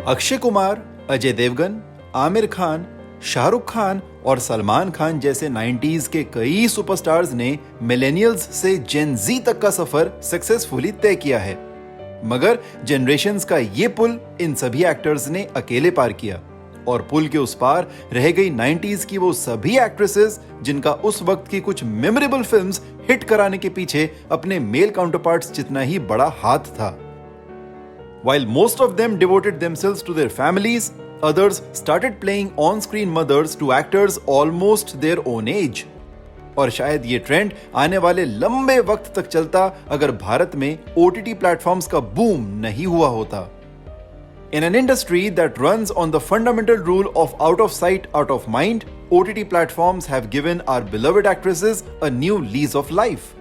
अक्षय कुमार, अजय देवगन, आमिर खान, शाहरुख खान और सलमान खान जैसे 90s के कई सुपरस्टार्स ने मिलेनियल्स से जेन जी तक का सफर सक्सेसफुली तय किया है। मगर जनरेशंस का ये पुल इन सभी एक्टर्स ने अकेले पार किया और पुल के उस पार रह गई 90s की वो सभी एक्ट्रेसेस जिनका उस वक्त की कुछ मेमोरेबल फिल्म्स हिट कराने के पीछे अपने मेल काउंटरपार्ट्स जितना ही बड़ा हाथ था। While most of them devoted themselves to their families, others started playing on-screen mothers to actors almost their own age. और शायद ये ट्रेंड आने वाले लंबे वक्त तक चलता अगर भारत में OTT प्लेटफॉर्म्स का बूम नहीं हुआ होता। In an industry that runs on the fundamental rule of out of sight, out of mind, OTT platforms have given our beloved actresses a new lease of life.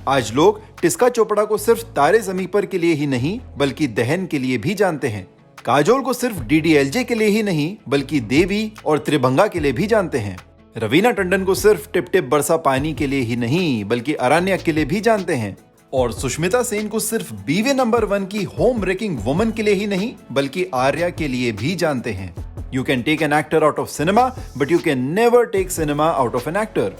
आज लोग टिस्का चोपड़ा को सिर्फ तारे ज़मीं पर के लिए ही नहीं बल्कि दहन के लिए भी जानते हैं। काजोल को सिर्फ DDLJ के लिए ही नहीं बल्कि देवी और त्रिभंगा के लिए भी जानते हैं। रवीना टंडन को सिर्फ टिप टिप बरसा पानी के लिए ही नहीं बल्कि अरण्या के लिए भी जानते हैं। और सुष्मिता सेन को सिर्फ बीवे नंबर 1 की होम ब्रेकिंग वुमन के लिए ही नहीं बल्कि आर्या के लिए भी जानते हैं। You can take an actor out of cinema but you can never take cinema out of an actor.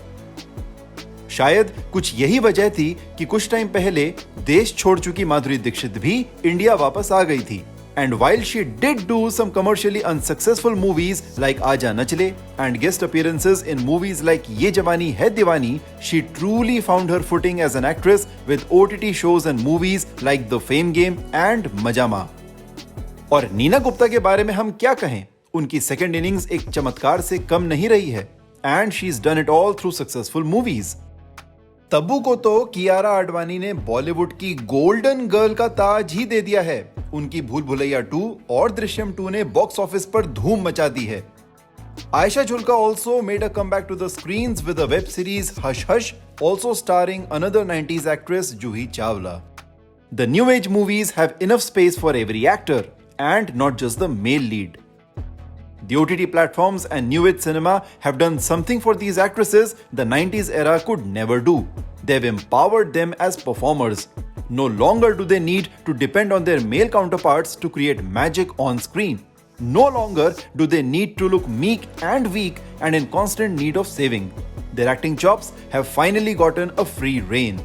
शायद कुछ यही वजह थी कि कुछ टाइम पहले देश छोड़ चुकी माधुरी दीक्षित भी इंडिया वापस आ गई थी। And while she did do some commercially unsuccessful movies like आजा नचले and guest appearances in movies like ये जवानी है दीवानी, she truly found her footing as an actress with OTT shows and movies like The Fame Game and मजामा। और नीना गुप्ता के बारे में हम क्या कहें, उनकी सेकेंड इनिंग्स एक चमत्कार से कम नहीं रही है and she's done it all through successful movies। Tabu को तो कियारा आडवाणी ने बॉलीवुड की गोल्डन गर्ल का ताज ही दे दिया है। उनकी भूल भुलैया 2 और दृश्यम 2 ने बॉक्स ऑफिस पर धूम मचा दी है। Ayesha Jhulka also made a comeback to the screens with a web series Hush Hush, also starring another 90s actress Juhi Chawla. The new age movies have enough space for every actor and not just the male lead. The OTT platforms and new age cinema have done something for these actresses the 90s era could never do. They've empowered them as performers. No longer do they need to depend on their male counterparts to create magic on screen. No longer do they need to look meek and weak and in constant need of saving. Their acting chops have finally gotten a free rein.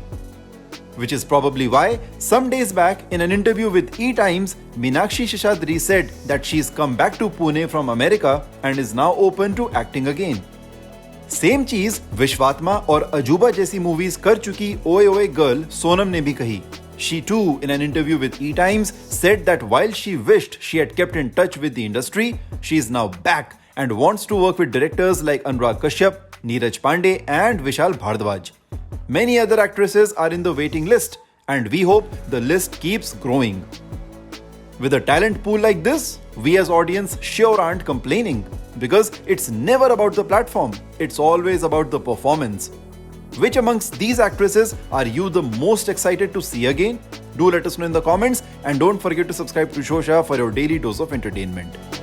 Which is probably why some days back in an interview with E-Times, Meenakshi Seshadri said that she's come back to Pune from America and is now open to acting again. Same चीज विश्वात्मा और अजूबा जैसी movies कर चुकी ओए ओए girl Sonam ने भी कही। She too, in an interview with E-Times, said that while she wished she had kept in touch with the industry, she is now back and wants to work with directors like Anurag Kashyap, Neeraj Pandey and Vishal Bhardwaj. Many other actresses are in the waiting list and we hope the list keeps growing. With a talent pool like this, we as audience sure aren't complaining because it's never about the platform, it's always about the performance. Which amongst these actresses are you the most excited to see again? Do let us know in the comments and don't forget to subscribe to Shosha for your daily dose of entertainment.